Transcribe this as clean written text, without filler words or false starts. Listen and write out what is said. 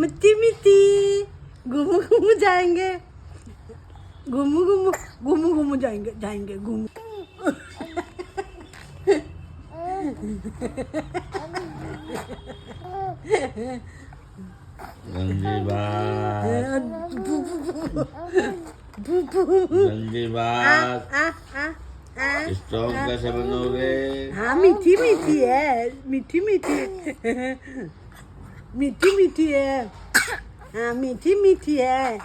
मिट्टी मिट्टी घूमू घूमू जाएंगे घूमू घूमू घूमू घूमू जाएंगे जाएंगे घूमू स्ट्रॉन्ग कैसे बनोगे? हाँ मीठी मीठी है मीठी मीठी मीठी मीठी है हाँ मीठी मीठी है